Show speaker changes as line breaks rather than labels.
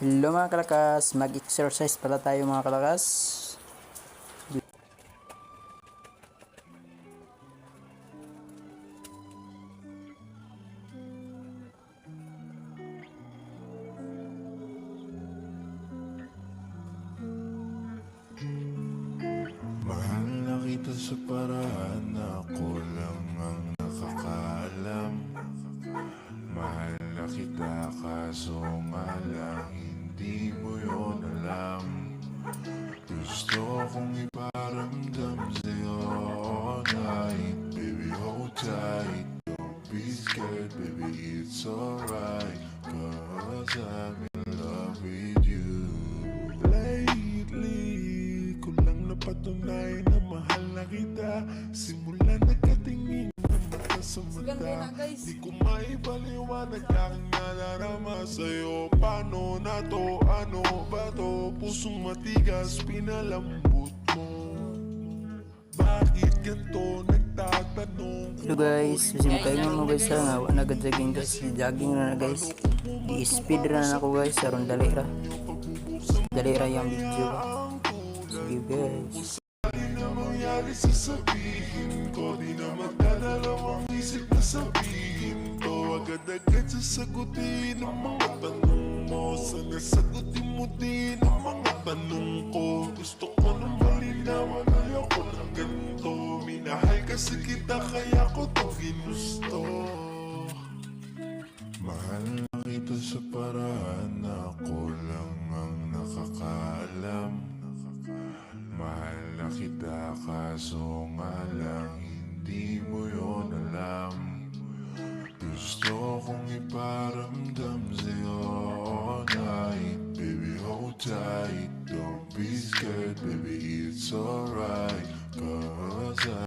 Hello mga kalakas, mag-exercise pala tayo mga kalakas.
Mahal na kita sa paraan na ako lang ang nakakaalam. Mahal na kita kaso nga lang hindi mo yun alam. Gusto kong iparamdam sa'yo all night. Baby, hold tight, don't be scared, baby, it's alright. Cause I'm in love with you. Lately, ko lang napatunayan na mahal na kita. Simula nagkatingin ng mata sa mata, di ko maipaliwanag aking nadarama sa'yo. Paano na to? Ano ba to? Pusong matigas, pinalambot mo. Bakit ganito? Nagtatanong.
Hello guys, kayo mo guys nga, nag-jogging guys, jogging na guys. Di-speed na ako guys, aron dali ra yung video. Sige guys.
Di na mangyari sasabihin ko, di na magdadalawang isip na sabihin ko. Agad-agad sasagutin ang mga tanong mo. Sana sagutin mo din ang mga tanong ko. Gusto ko nang malinawan, ayoko ng ganito. Minahal kasi kita kaya ko to ginusto. Mahal na kita sa paraan na ako lang ang nakakaalam. Mahal na kita kaso nga lang hindi mo yun alam. Gusto kong iparamdam sa'yo all night. Baby, hold tight, don't be scared, baby, it's alright.